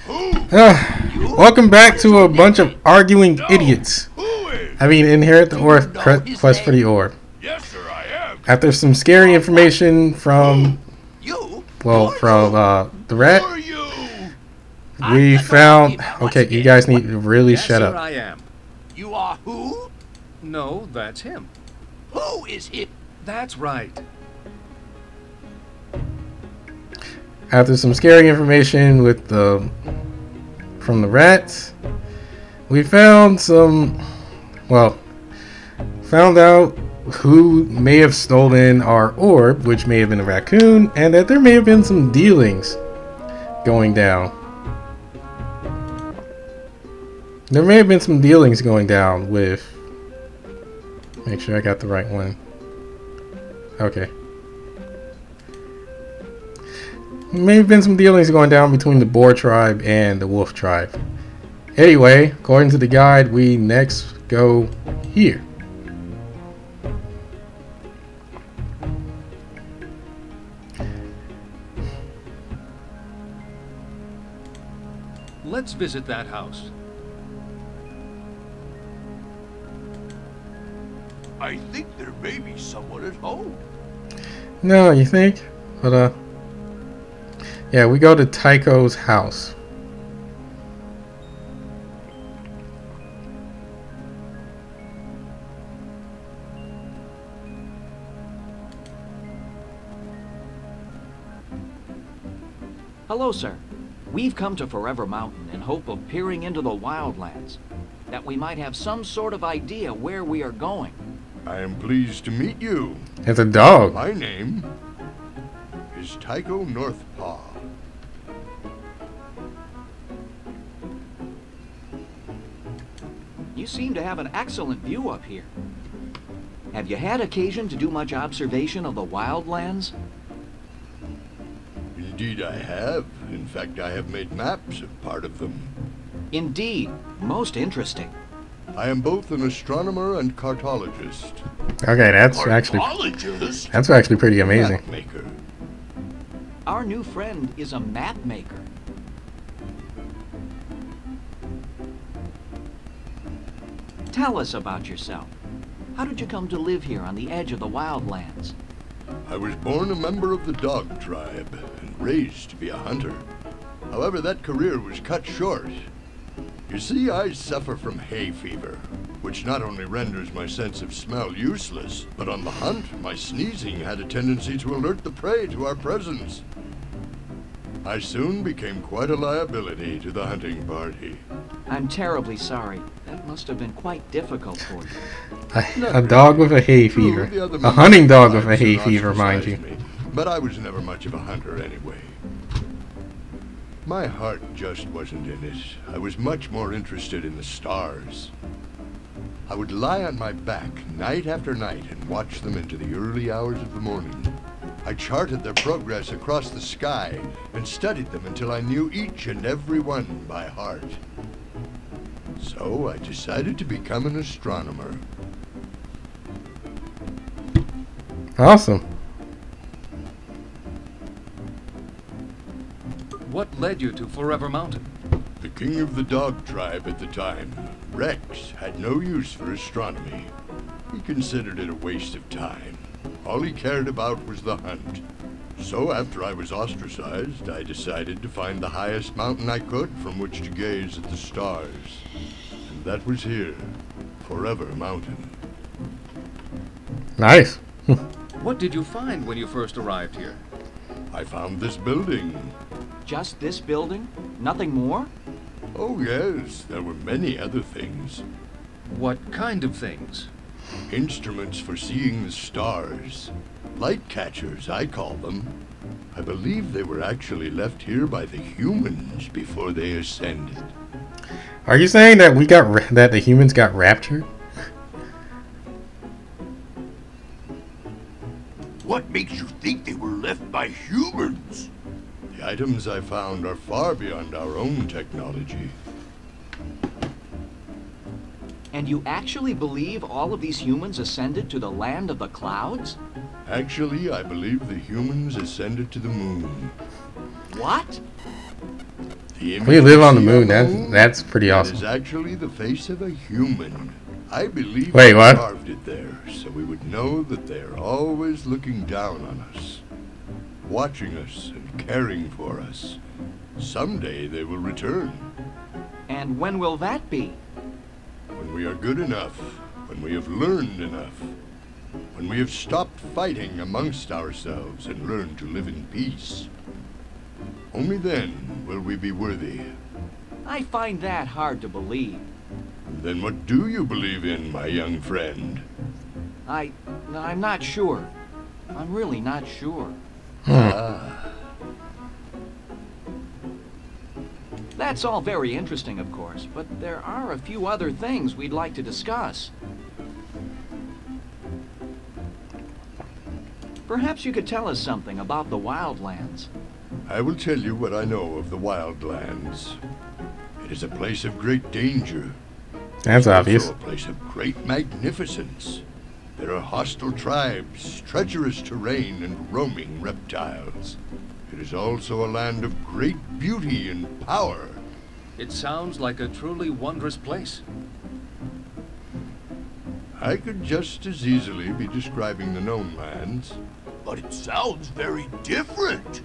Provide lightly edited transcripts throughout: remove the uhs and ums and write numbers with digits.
Welcome back to a bunch of arguing idiots. Inherit the orb, quest for the orb. Yes, sir, I am. After some scary information from, the rat, we found. Okay, you guys need to really shut up. I am. You are who? No, that's him. Who is it? That's right. After some scary information from the rats, we found found out who may have stolen our orb, which may have been a raccoon, and that there may have been some dealings going down. There may have been some dealings going down with... Make sure I got the right one. Okay. May have been some dealings going down between the Boar tribe and the Wolf tribe. Anyway, according to the guide, we next go here. Let's visit that house. I think there may be someone at home. No, you think? But, yeah, we go to Tycho's house. Hello, sir. We've come to Forever Mountain in hope of peering into the wildlands, that we might have some sort of idea where we are going. I am pleased to meet you. It's a dog. My name is Tycho Northpaw. You seem to have an excellent view up here. Have you had occasion to do much observation of the wildlands? Indeed I have. In fact, I have made maps of part of them. Indeed. Most interesting. I am both an astronomer and cartologist. Okay, that's actually pretty amazing. Map maker. Our new friend is a map maker. Tell us about yourself. How did you come to live here on the edge of the wildlands? I was born a member of the Dog tribe and raised to be a hunter. However, that career was cut short. You see, I suffer from hay fever, which not only renders my sense of smell useless, but on the hunt, my sneezing had a tendency to alert the prey to our presence. I soon became quite a liability to the hunting party. I'm terribly sorry. That must have been quite difficult for you. A dog with a hay fever. A hunting dog with a hay fever, mind you. But I was never much of a hunter anyway. My heart just wasn't in it. I was much more interested in the stars. I would lie on my back night after night and watch them into the early hours of the morning. I charted their progress across the sky and studied them until I knew each and every one by heart. So I decided to become an astronomer. Awesome. What led you to Forever Mountain? The king of the Dog tribe at the time, Rex, had no use for astronomy. He considered it a waste of time. All he cared about was the hunt. So after I was ostracized, I decided to find the highest mountain I could from which to gaze at the stars. And that was here, Forever Mountain. Nice. What did you find when you first arrived here? I found this building. Just this building? Nothing more? Oh yes, there were many other things. What kind of things? Instruments for seeing the stars. Light catchers, I call them. I believe they were actually left here by the humans before they ascended. Are you saying that that the humans got raptured? What makes you think they were left by humans? The items I found are far beyond our own technology. And you actually believe all of these humans ascended to the land of the clouds? Actually, I believe the humans ascended to the moon. What? The We image live you on the see moon. That's pretty that awesome. is actually the face of a human. I believe Wait, they what? carved it there so we would know that they are always looking down on us, watching us and caring for us. Someday they will return. And when will that be? When we are good enough, when we have learned enough, when we have stopped fighting amongst ourselves and learned to live in peace. Only then will we be worthy. I find that hard to believe. Then what do you believe in, my young friend? I'm not sure. I'm really not sure. That's all very interesting, of course, but there are a few other things we'd like to discuss. Perhaps you could tell us something about the wildlands. I will tell you what I know of the wildlands. It is a place of great danger. That's It's obvious. also a place of great magnificence. There are hostile tribes, treacherous terrain, and roaming reptiles. It is also a land of great beauty and power. It sounds like a truly wondrous place. I could just as easily be describing the known lands. But it sounds very different.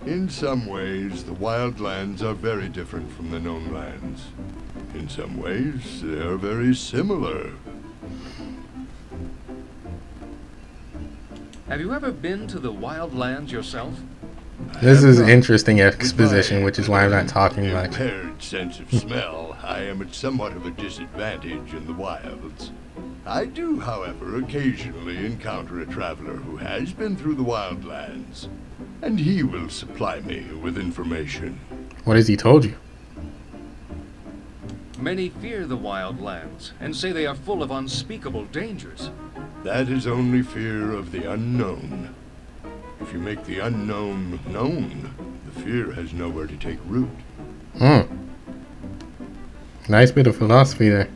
In some ways, the wildlands are very different from the known lands. In some ways, they are very similar. Have you ever been to the wildlands yourself? This is not. interesting With exposition, my which is why I'm not talking much. impaired sense of smell, I am at somewhat of a disadvantage in the wilds. I do, however, occasionally encounter a traveler who has been through the wildlands, and he will supply me with information. What has he told you? Many fear the wildlands and say they are full of unspeakable dangers. That is only fear of the unknown. If you make the unknown known, the fear has nowhere to take root. Nice bit of philosophy there.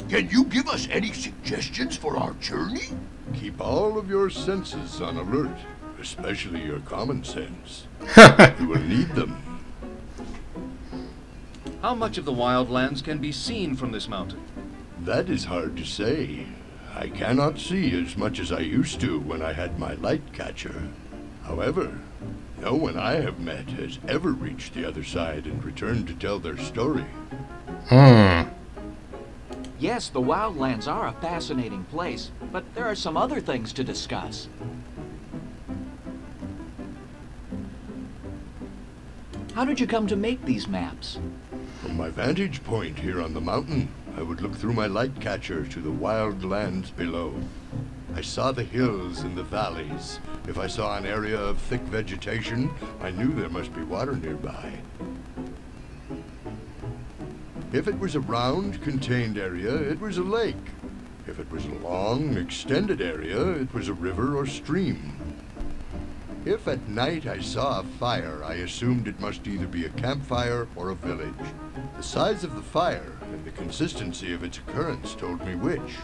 Can you give us any suggestions for our journey? Keep all of your senses on alert, especially your common sense. You will need them. How much of the wildlands can be seen from this mountain? That is hard to say. I cannot see as much as I used to when I had my light catcher. However, no one I have met has ever reached the other side and returned to tell their story. Yes, the wildlands are a fascinating place, but there are some other things to discuss. How did you come to make these maps? From my vantage point here on the mountain, I would look through my light catcher to the wild lands below. I saw the hills and the valleys. If I saw an area of thick vegetation, I knew there must be water nearby. If it was a round, contained area, it was a lake. If it was a long, extended area, it was a river or stream. If at night I saw a fire, I assumed it must either be a campfire or a village. The size of the fire and the consistency of its occurrence told me which.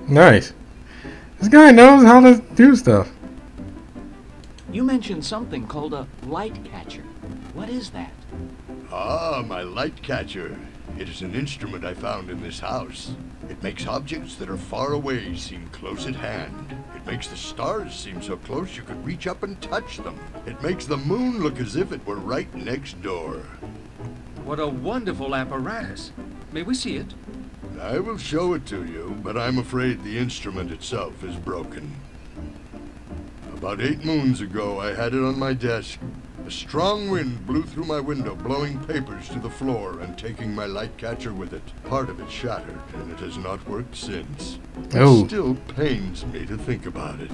Nice. This guy knows how to do stuff. You mentioned something called a light catcher. What is that? Ah, my light catcher. It is an instrument I found in this house. It makes objects that are far away seem close at hand. It makes the stars seem so close you could reach up and touch them. It makes the moon look as if it were right next door. What a wonderful apparatus. May we see it? I will show it to you, but I'm afraid the instrument itself is broken. About 8 moons ago, I had it on my desk. A strong wind blew through my window, blowing papers to the floor and taking my light catcher with it. Part of it shattered, and it has not worked since. Oh. It still pains me to think about it.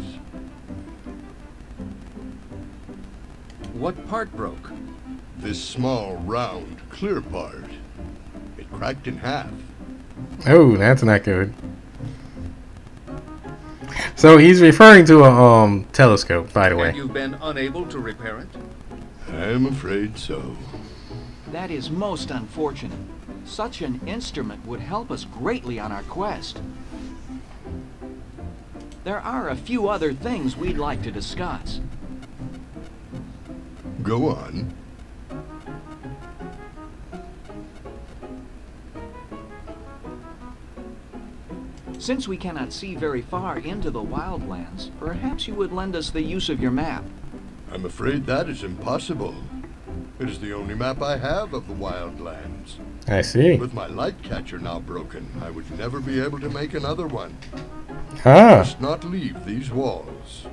What part broke? This small, round, clear part. It cracked in half. Oh, that's not good. So he's referring to a telescope, by the And way. you've been unable to repair it? I'm afraid so. That is most unfortunate. Such an instrument would help us greatly on our quest. There are a few other things we'd like to discuss. Go on. Since we cannot see very far into the wildlands, perhaps you would lend us the use of your map. I'm afraid that is impossible. It is the only map I have of the wildlands. I see. With my light catcher now broken, I would never be able to make another one. Ah. Must not leave these walls.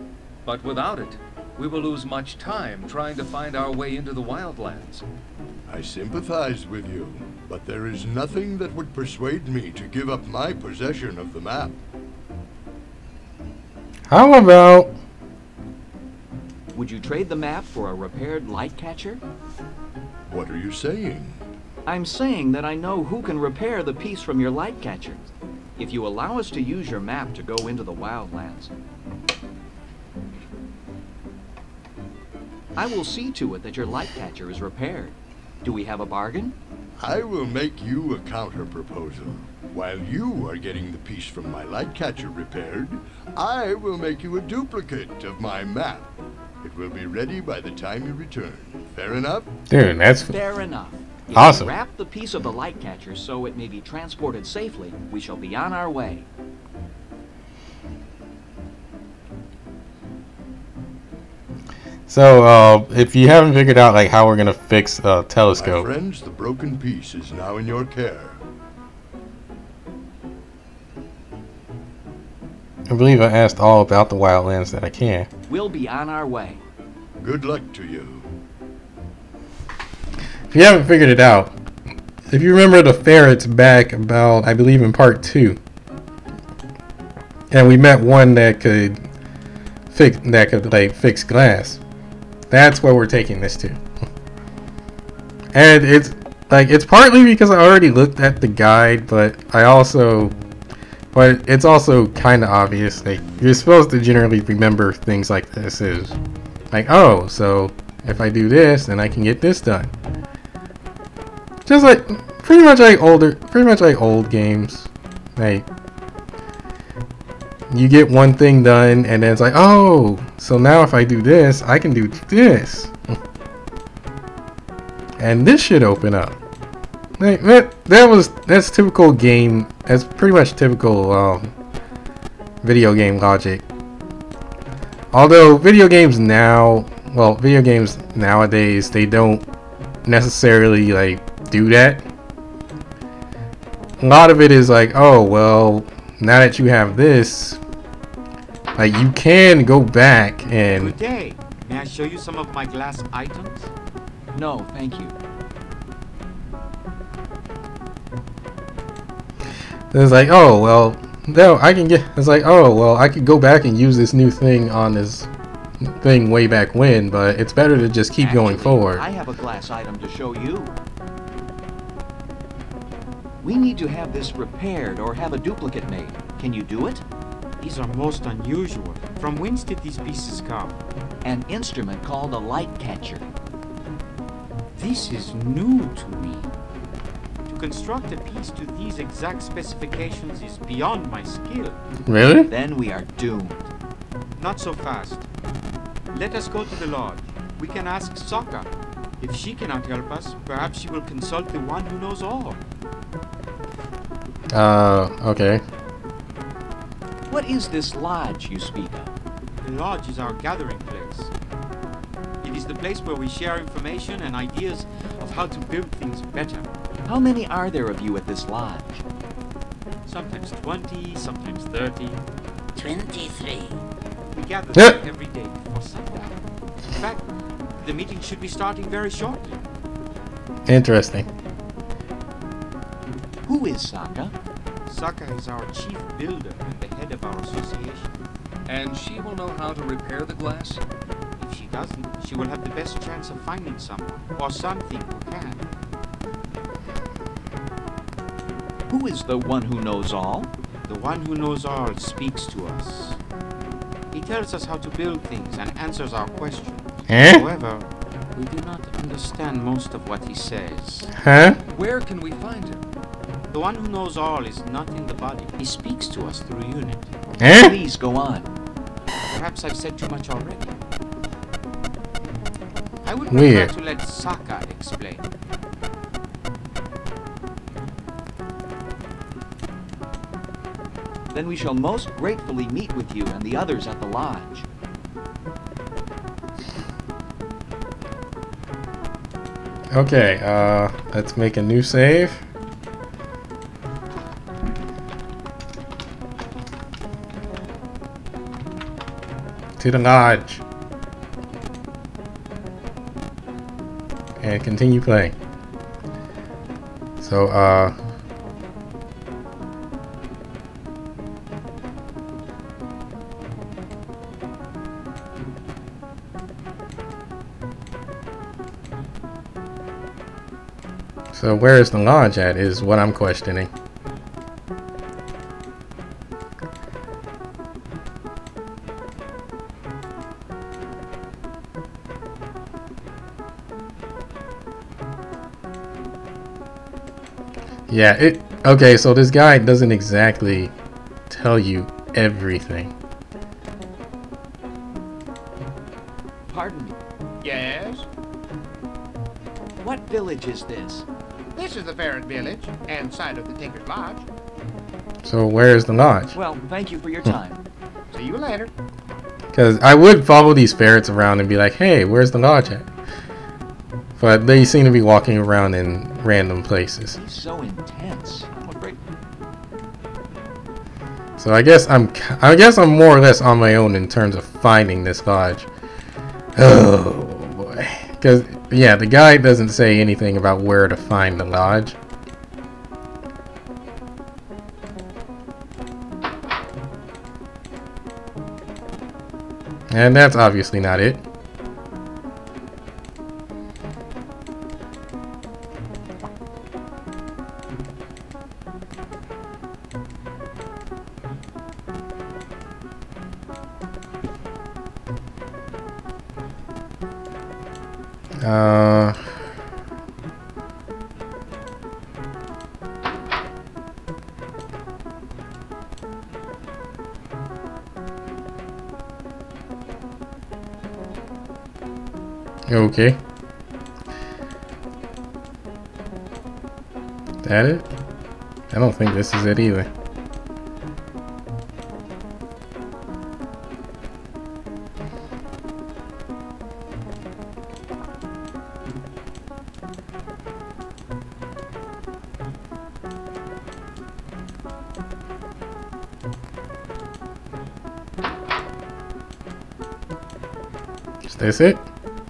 But without it, we will lose much time trying to find our way into the wildlands. I sympathize with you, but there is nothing that would persuade me to give up my possession of the map. How about... Would you trade the map for a repaired light catcher? What are you saying? I'm saying that I know who can repair the piece from your light catcher. If you allow us to use your map to go into the wildlands, I will see to it that your light catcher is repaired. Do we have a bargain? I will make you a counter proposal. While you are getting the piece from my light catcher repaired, I will make you a duplicate of my map. It will be ready by the time you return. Fair enough? Dude, that's Fair enough. If awesome. you wrap the piece of the light catcher so it may be transported safely, we shall be on our way. So, if you haven't figured out like how we're gonna fix My telescope, friends, the broken piece is now in your care. I believe I asked all about the wildlands that I can. We'll be on our way. Good luck to you. If you haven't figured it out, if you remember the ferrets back about, I believe in part 2, and we met one that could fix glass. That's where we're taking this to. And it's partly because I already looked at the guide, but it's also kind of obvious. Like, you're supposed to generally remember things like this is like, oh, so if I do this, then I can get this done. Just like pretty much like old games. Like, you get one thing done, and then it's like, oh, so now if I do this, I can do this, and this should open up. Like, that's typical game. That's pretty much typical video game logic. Although video games nowadays, they don't necessarily like do that. A lot of it is like, oh well, now that you have this, like, you can go back and... Good day. May I show you some of my glass items? No, thank you. It's like, oh well, no, I can get... It's like, oh well, I could go back and use this new thing on this thing way back when, but it's better to just keep going forward. I have a glass item to show you. We need to have this repaired or have a duplicate made. Can you do it? These are most unusual. From whence did these pieces come? An instrument called a light catcher. This is new to me. To construct a piece to these exact specifications is beyond my skill. Really? Then we are doomed. Not so fast. Let us go to the lodge. We can ask Sokka. If she cannot help us, perhaps she will consult the one who knows all. Okay. What is this lodge you speak of? The lodge is our gathering place. It is the place where we share information and ideas of how to build things better. How many are there of you at this lodge? Sometimes 20, sometimes 30. 23. We gather Yeah. there every day before sundown. In fact, the meeting should be starting very shortly. Interesting. Who is Sokka? Sokka is our chief builder and the head of our association. And she will know how to repair the glass? If she doesn't, she will have the best chance of finding someone, or something who can. Who is the one who knows all? The one who knows all speaks to us. He tells us how to build things and answers our questions. Eh? However, we do not understand most of what he says. Huh? Where can we find him? The one who knows all is not in the body. He speaks to us through unit. Eh? Please go on. Perhaps I've said too much already. I would Weird. prefer to let Sokka explain. Then we shall most gratefully meet with you and the others at the lodge. Okay, let's make a new save. To the lodge. And continue playing. So, so where is the lodge at is what I'm questioning. Yeah, okay, so this guy doesn't exactly tell you everything. Pardon me. Yes? What village is this? This is the ferret village, and site of the Tinker's Lodge. So where is the lodge? Well, thank you for your time. See you later. Because I would follow these ferrets around and be like, hey, where's the lodge at? But they seem to be walking around in random places. He's so intense. I'm afraid. So I guess I'm more or less on my own in terms of finding this lodge. Oh boy. Because yeah, the guy doesn't say anything about where to find the lodge. And that's obviously not it. Okay. That it? I don't think this is it either. Is this it?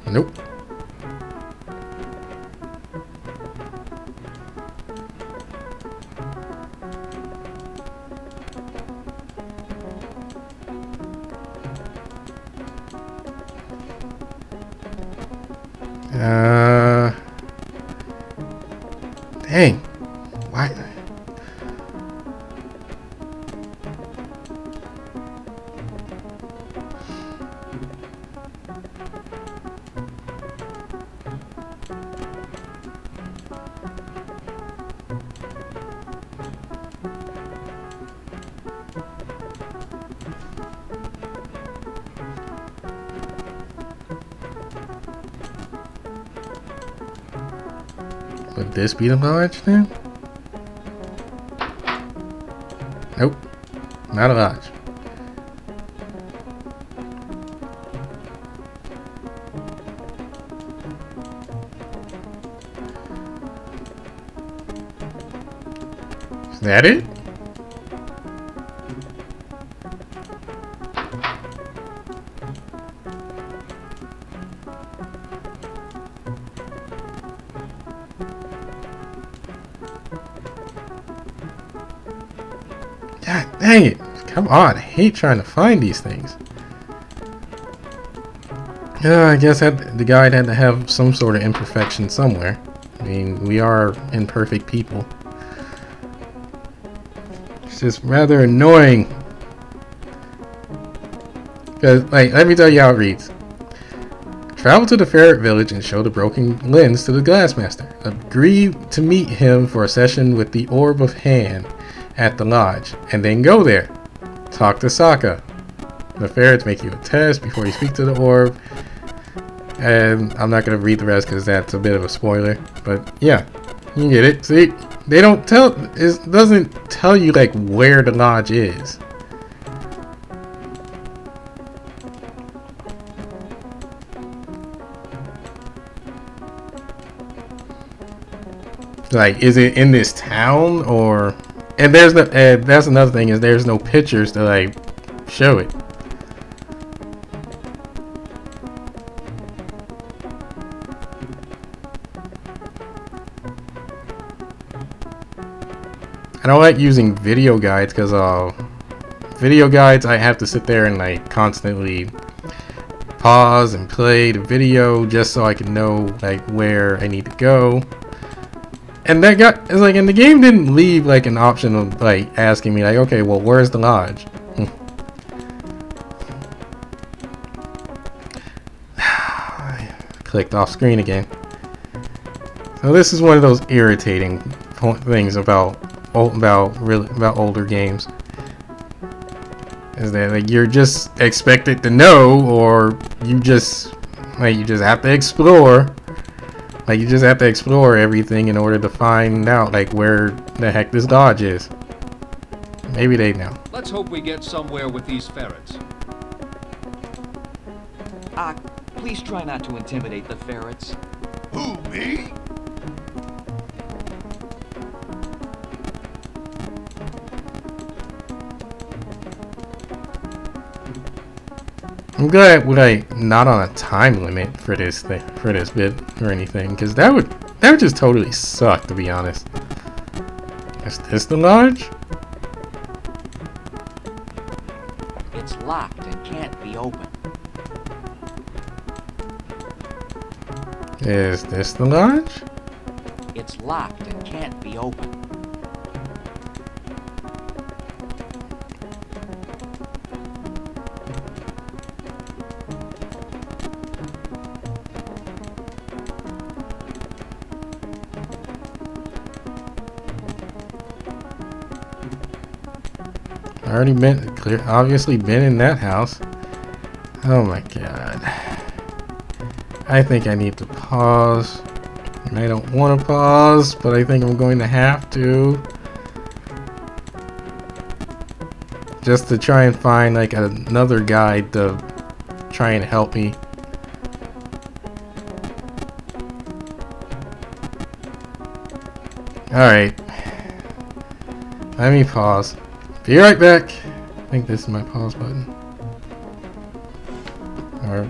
Nope. Dang. Why? Would this be the lodge then? Nope. Not a lodge. Is that it? God dang it. Come on. I hate trying to find these things. I guess the guide had to have some sort of imperfection somewhere. I mean, we are imperfect people. It's just rather annoying. Because, like, let me tell you how it reads. Travel to the ferret village and show the broken lens to the Glassmaster. Agree to meet him for a session with the Orb of Hand at the lodge, and then go there. talk to Sokka. The ferrets make you a test before you speak to the orb. And I'm not going to read the rest because that's a bit of a spoiler. But yeah, you get it. See, they don't tell, it doesn't tell you like where the lodge is. Like, is it in this town or? And there's no. That's another thing, is there's no pictures to like show it. I don't like using video guides because video guides I have to sit there and like constantly pause and play the video just so I can know like where I need to go. And that got, it's like, and the game didn't leave like an option of like asking me like, okay, well, where's the lodge? Clicked off screen again. So this is one of those irritating things about older games, is that like you're just expected to know, or you just have to explore. Like, you just have to explore everything in order to find out, like, where the heck this lodge is. Maybe they know. Let's hope we get somewhere with these ferrets. Please try not to intimidate the ferrets. Who, me? I'm glad we're like not on a time limit for this thing, for this bit or anything, because that would just totally suck, to be honest. Is this the lodge? It's locked and can't be opened. Is this the lodge? It's locked and can't be opened. Obviously been in that house. Oh my god. I think I need to pause. And I don't want to pause, but I think I'm going to have to. Just to try and find like another guide to try and help me. Alright. Let me pause. Be right back. I think this is my pause button. Or